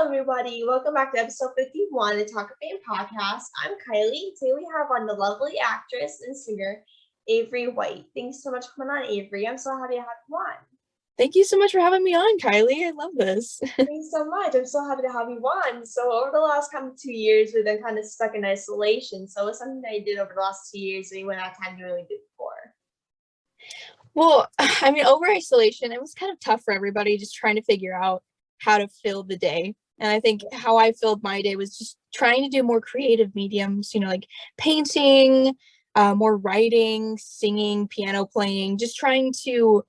everybody. Welcome back to episode 51 of the Talkoffamepod podcast. I'm Kylie. Today we have on the lovely actress and singer, Averi White. Thanks so much for coming on, Averi. I'm so happy to have you on. Thank you so much for having me on, Kylie. I love this. Thanks so much. I'm so happy to have you on. So over the last kind of 2 years, we've been kind of stuck in isolation. So it's something that you did over the last 2 years that you wouldn't have time to really do before. Well, I mean, over isolation, it was kind of tough for everybody just trying to figure out how to fill the day. And I think how I filled my day was just trying to do more creative mediums, like painting, more writing, singing, piano playing, just trying to,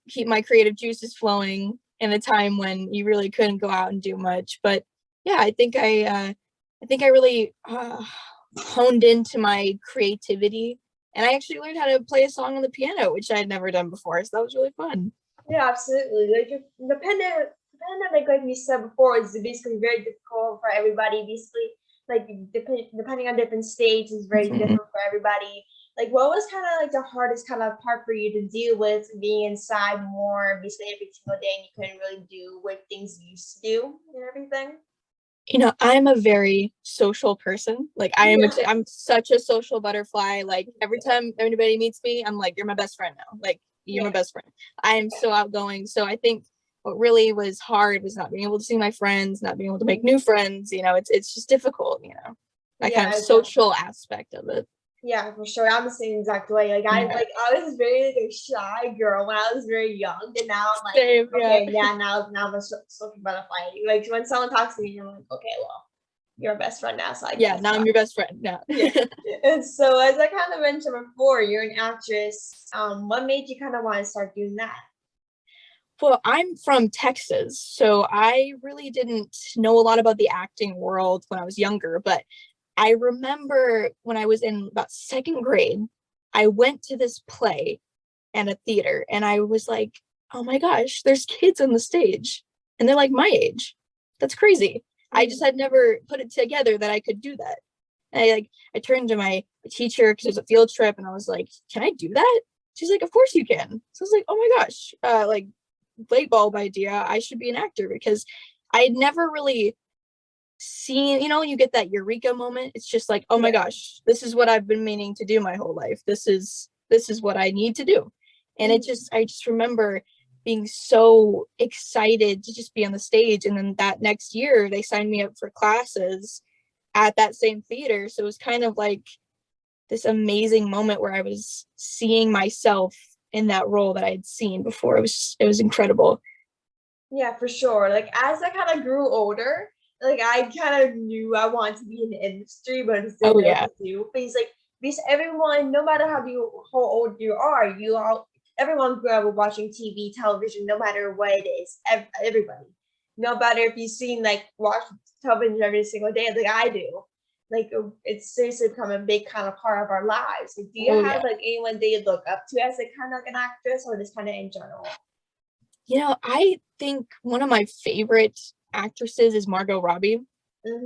keep my creative juices flowing in a time when you really couldn't go out and do much. But yeah, I think I really honed into my creativity, and I actually learned how to play a song on the piano, which I had never done before. So that was really fun. Yeah, absolutely. The pandemic, like you said before, is basically very difficult for everybody. Basically, like depending on different states, is very different for everybody. Like, what was kind of like the hardest kind of part for you to deal with being inside more, basically every single day, and you couldn't really do what things you used to do and everything? I'm a very social person. Like I'm such a social butterfly. Like every time anybody meets me, I'm like, you're my best friend now. Like you're my best friend. I am so outgoing. So I think what really was hard was not being able to see my friends, not being able to make new friends. It's just difficult, that kind of social aspect of it. Yeah, for sure. I'm the same exact way. I was very like a shy girl when I was very young, and now I'm like, Same, now I'm a social butterfly. Like when someone talks to me, I'm like, okay, well, you're my best friend now, so now I'm your best friend now. And so, as I kind of mentioned before, you're an actress. What made you kind of want to start doing that? Well, I'm from Texas, so I really didn't know a lot about the acting world when I was younger, but I remember when I was in about second grade, I went to this play and a theater, and I was like, oh my gosh, there's kids on the stage and they're like my age. That's crazy. I just had never put it together that I could do that. And I turned to my teacher because it was a field trip, and I was like, can I do that? She's like, of course you can. So I was like, oh my gosh, light bulb idea. I should be an actor, because I had never really seen, you get that eureka moment. It's just like, oh my gosh, this is what I've been meaning to do my whole life. This is what I need to do. And I just remember being so excited to just be on the stage. And then that next year they signed me up for classes at that same theater. So it was kind of like this amazing moment where I was seeing myself in that role that I had seen before. It was incredible. Yeah, for sure. Like as I kind of grew older, like I kind of knew I wanted to be in the industry, but I just didn't know what to do. But because everyone, no matter how old you are, everyone grew up watching TV, television, no matter what it is. Everybody, no matter if you've seen watch television every single day, like I do. Like it's seriously become a big kind of part of our lives. Like, do you have anyone that you look up to as kind of an actress, or just kind of in general? I think one of my favorite actresses is Margot Robbie,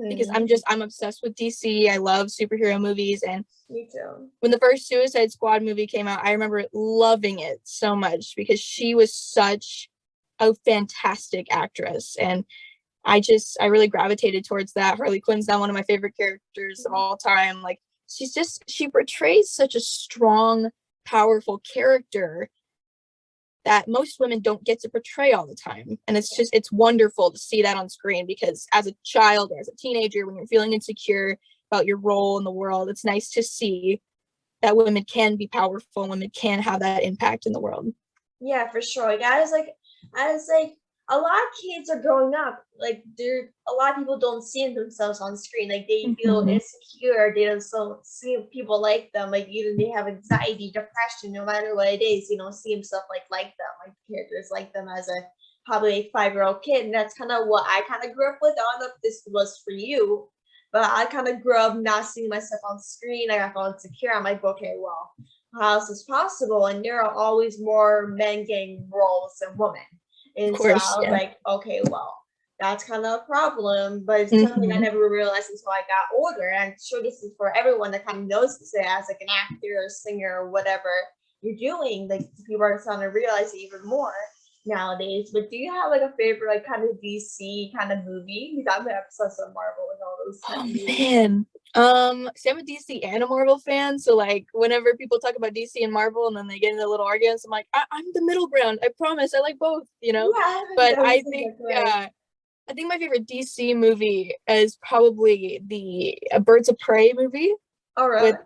because I'm obsessed with DC. I love superhero movies, and me too. When the first Suicide Squad movie came out, I remember loving it so much because she was such a fantastic actress, and I really gravitated towards that. Harley Quinn's now one of my favorite characters of all time. Like she portrays such a strong, powerful character that most women don't get to portray all the time. And it's wonderful to see that on screen, because as a child or as a teenager, when you're feeling insecure about your role in the world, it's nice to see that women can be powerful, women can have that impact in the world. Yeah, for sure. As a lot of kids are growing up, a lot of people don't see themselves on screen. Like they feel insecure, they don't see people like them. Like either they have anxiety, depression, no matter what it is, see themselves like them, like characters like them as a probably a 5-year-old kid. And that's kind of what I kind of grew up with. I don't know if this was for you, but I kind of grew up not seeing myself on screen. I got insecure. I'm like, okay, well, how else is possible? And there are always more men getting roles than women. And so I was like, okay, well, that's kind of a problem, but it's something I never realized until I got older. And I'm sure this is for everyone that kind of knows this as an actor or singer or whatever you're doing. Like people are starting to realize it even more. nowadays. But do you have like a favorite like kind of DC kind of movie? Because I'm obsessed with Marvel and all those kind Oh of movies. man. See, I'm a DC and a Marvel fan, so like whenever people talk about DC and Marvel and then they get into little arguments, I'm like, I'm the middle ground. I promise, I like both, you know. Yeah, But that was like right. I think my favorite DC movie is probably the Birds of Prey movie All right. with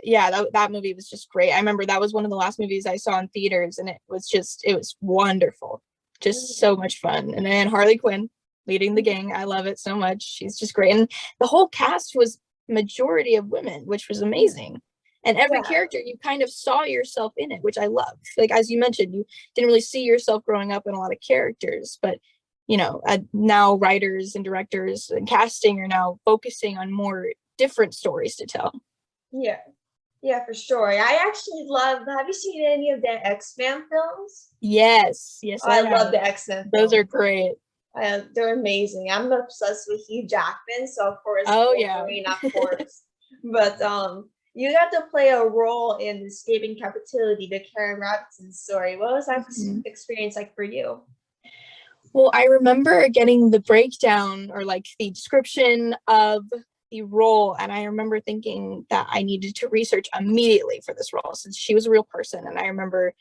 yeah, that movie was just great. I remember that was one of the last movies I saw in theaters, and it was wonderful, just so much fun. And then Harley Quinn leading the gang, I love it so much. She's just great, and the whole cast was majority of women, which was amazing. And every Yeah. character you kind of saw yourself in it, which I love. Like as you mentioned, you didn't really see yourself growing up in a lot of characters, but now writers and directors and casting are now focusing on more different stories to tell. Yeah. Yeah, for sure. I actually love. Have you seen any of the X-Men films? Yes, I I love have. the X-Men Those films. are great. They're amazing. I'm obsessed with Hugh Jackman, so of course Oh yeah. Wolverine, of course. But you got to play a role in Escaping Captivity, the Karen Robinson story. What was that experience like for you? Well, I remember getting the breakdown or like the description of the role, and I remember thinking that I needed to research immediately for this role since she was a real person. And I remember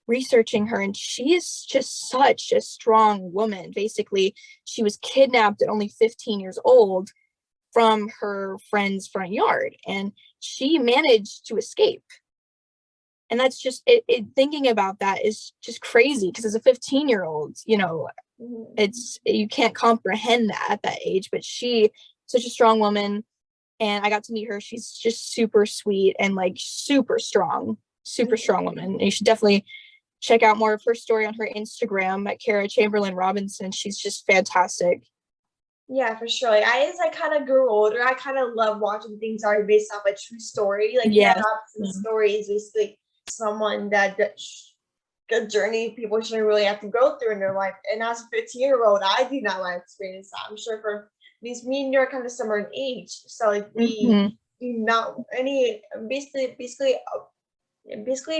researching her, and she is just such a strong woman. Basically, she was kidnapped at only 15 years old from her friend's front yard, and she managed to escape. And that's just thinking about that is just crazy because as a 15-year-old, it's you can't comprehend that at that age. But she such a strong woman, and I got to meet her. She's just super sweet and like super strong woman. And you should definitely check out more of her story on her Instagram at Kara Chamberlain Robinson. She's just fantastic. Yeah, for sure. Like, as I kind of grew older, I kind of love watching things that are based off a true story. Like Yes. Robinson's story is basically someone that the journey people shouldn't really have to go through in their life. And as a 15-year-old, I do not want to experience that. I'm sure for me and you are kind of similar in age, so like we do not any basically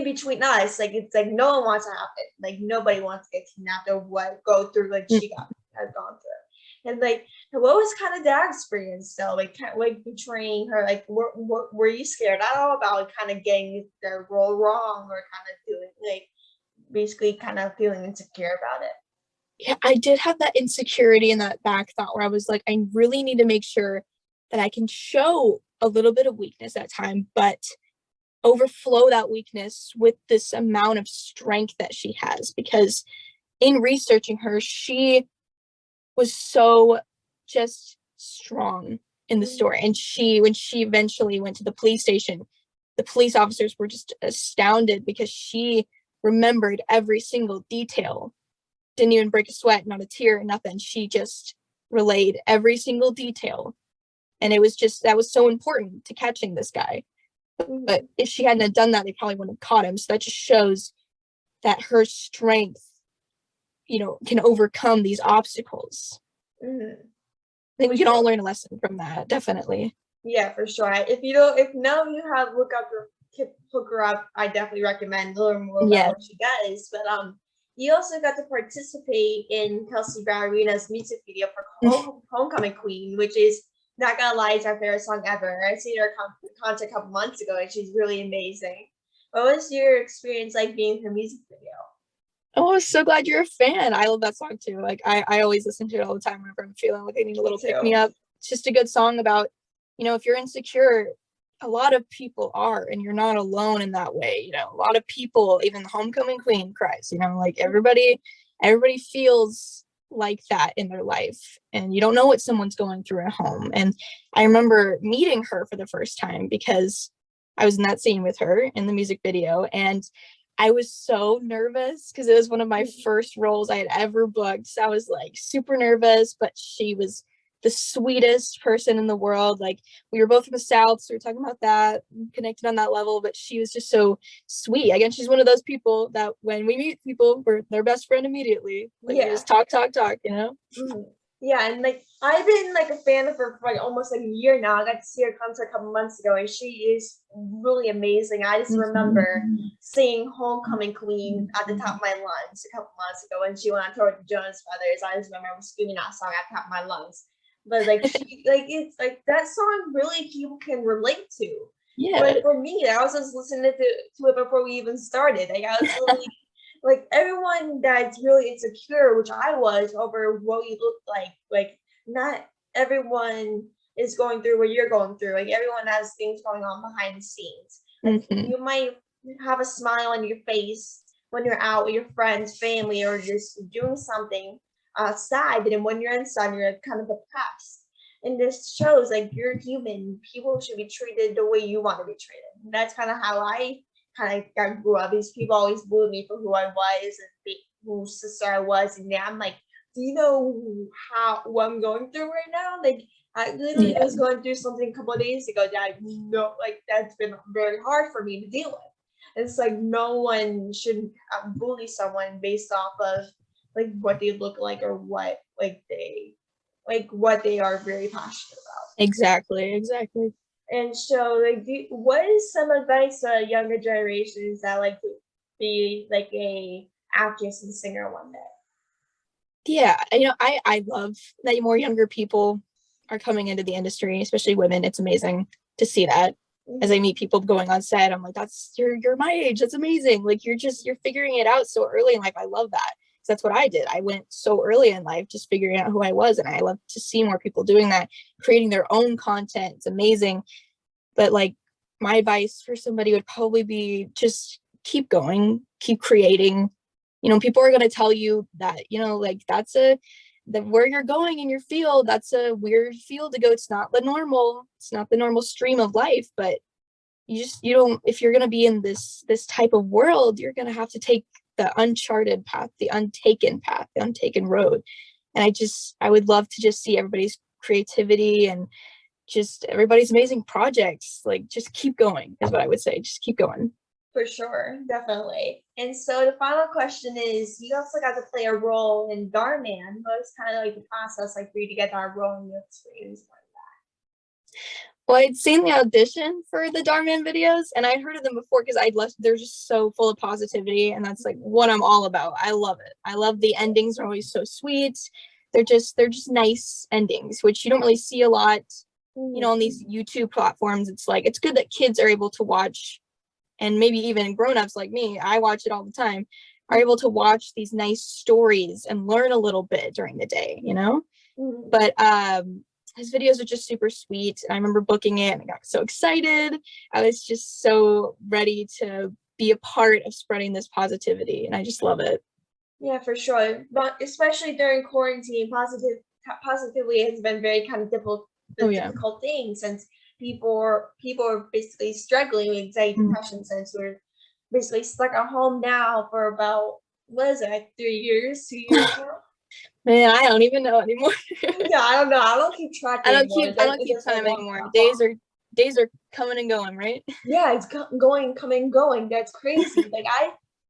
between us, like it's like no one wants to happen. Like nobody wants to get kidnapped or go through like she has gone through. And like, what was kind of that experience though? Like betraying her. Like, were you scared at all about like, kind of getting the role wrong or kind of doing like basically kind of feeling insecure about it? Yeah, I did have that insecurity and that back thought where I was like, I really need to make sure that I can show a little bit of weakness at time, but overflow that weakness with this amount of strength that she has. Because in researching her, she was so just strong in the story. And when she eventually went to the police station, the police officers were just astounded because she remembered every single detail, didn't even break a sweat, not a tear, nothing. She just relayed every single detail. And it was just, that was so important to catching this guy. But if she hadn't done that, they probably wouldn't have caught him. So that just shows that her strength, can overcome these obstacles. I think we can all learn a lesson from that, definitely. Yeah, for sure. If none of you have look her up, I definitely recommend learn more about what she does. But you also got to participate in Kelsey Ballerina's music video for Homecoming Queen, which is not gonna lie, it's our favorite song ever. I seen her concert a couple months ago, and she's really amazing. What was your experience like being in her music video? Oh, I'm so glad you're a fan. I love that song too. Like I always listen to it all the time whenever I'm feeling like I need a little pick me up. It's just a good song about, if you're insecure, a lot of people are, and you're not alone in that way. A lot of people, even the Homecoming Queen cries, like everybody feels like that in their life, and you don't know what someone's going through at home. And I remember meeting her for the first time because I was in that scene with her in the music video, and I was so nervous because it was one of my first roles I had ever booked. So I was like super nervous, but she was the sweetest person in the world. Like we were both from the South, so we were talking about that, connected on that level, but she was just so sweet. Again, she's one of those people that when we meet people, we're their best friend immediately. Like we just talk. Yeah, and like I've been like a fan of her for like almost like a year now. I got to see her concert a couple months ago, and she is really amazing. I just remember seeing Homecoming Queen at the top of my lungs a couple months ago when she went on tour with the Jonas Brothers. I just remember I was screaming that song at the top of my lungs. But like she like it's like that song really people can relate to. Yeah. But for me, I was just listening to it before we even started. Like I was really like everyone that's really insecure, which I was over what you look like not everyone is going through what you're going through. Like everyone has things going on behind the scenes. Like you might have a smile on your face when you're out with your friends, family, or just doing something outside, but then when you're inside, you're kind of depressed. And this shows like you're human. People should be treated the way you want to be treated. And that's kind of how I kind of grew up. These people always bullied me for who I was and whose sister I was. And now I'm like, do you know what I'm going through right now? Like I literally was going through something a couple of days ago that I know like that's been very hard for me to deal with. It's like no one should bully someone based off of like what they look like or what what they are very passionate about. Exactly. And so, like, what is some advice to younger generations that like to be like a actress and singer one day? Yeah, I love that more younger people are coming into the industry, especially women. It's amazing to see that. As I meet people going on set, I'm like, that's you're my age. That's amazing. Like you're figuring it out so early in life. I love that. That's what I did. I went so early in life just figuring out who I was, and I love to see more people doing that, creating their own content. It's amazing. But like my advice for somebody would probably be just keep going, keep creating. People are going to tell you that, like that where you're going in your field, that's a weird field to go. It's not the normal stream of life, but you don't, if you're going to be in this type of world, you're going to have to take the uncharted path, the untaken path, the untaken road. And I would love to just see everybody's creativity and just everybody's amazing projects. Like just keep going is what I would say. Just keep going. For sure, definitely. And so the final question is, you also got to play a role in Darman. What was kind of like the process like for you to get that role and your experience like Well, I'd seen the audition for the Darman videos and I'd heard of them before because they're just so full of positivity, and that's like what I'm all about. I love it. I love the endings are always so sweet. They're just nice endings, which you don't really see a lot, on these YouTube platforms. It's like it's good that kids are able to watch, and maybe even grown-ups like me, I watch it all the time, are able to watch these nice stories and learn a little bit during the day, But his videos are just super sweet. And I remember booking it and I got so excited. I was just so ready to be a part of spreading this positivity, and I just love it. Yeah, for sure. But especially during quarantine, positively has been very kind of difficult thing since people are basically struggling with anxiety, depression since we're basically stuck at home now for about what is it, like 3 years, 2 years now? Man, I don't even know anymore. Yeah, I don't know. I don't keep track anymore. I don't keep time anymore. Days are coming and going, right? Yeah, it's going, coming, going. That's crazy. Like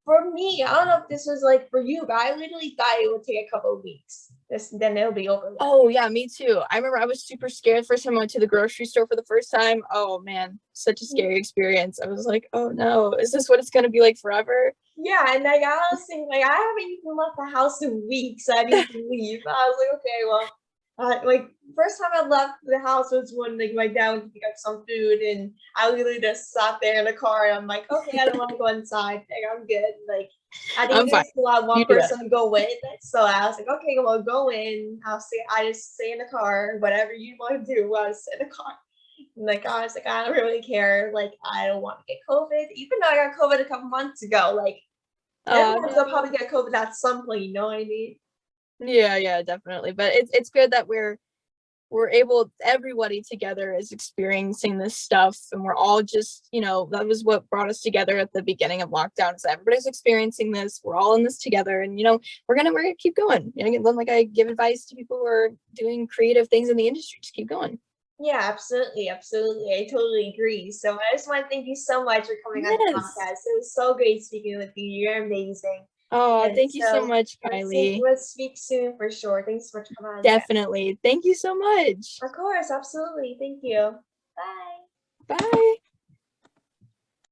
for me, I don't know if this was like for you, but I literally thought it would take a couple of weeks. Then it'll be over. Oh yeah, me too. I remember I was super scared first time I went to the grocery store for the first time. Oh man, such a scary experience. I was like, oh no, is this what it's gonna be like forever? Yeah, and like I was thinking, like I haven't even left the house in weeks, so I need to leave. I was like, okay, well, like first time I left the house was when like my dad went to pick up some food, and I literally just sat there in the car, and I'm like, okay, I don't want to go inside. Like I'm good. Like I think there's still one person to go with, so I was like, okay, well, go in. I just stay in the car. Whatever you want to do, I'll just sit in the car. And like I was like, I don't really care. Like I don't want to get COVID, even though I got COVID a couple months ago. Like everyone's gonna probably get COVID at some point. You know what I mean? Yeah, definitely. But it's good that we're able, everybody together is experiencing this stuff, and we're all just, that was what brought us together at the beginning of lockdown. So everybody's experiencing this. We're all in this together, and we're gonna keep going. Like I give advice to people who are doing creative things in the industry, just keep going. Yeah, absolutely. I totally agree. So I just want to thank you so much for coming on the podcast. It was so great speaking with you. You're amazing. Oh, And thank you so so much, Kylie. let's speak soon for sure. Thanks so much for coming on, Jeff. Definitely. Thank you so much. Of course, absolutely. Thank you. Bye. Bye.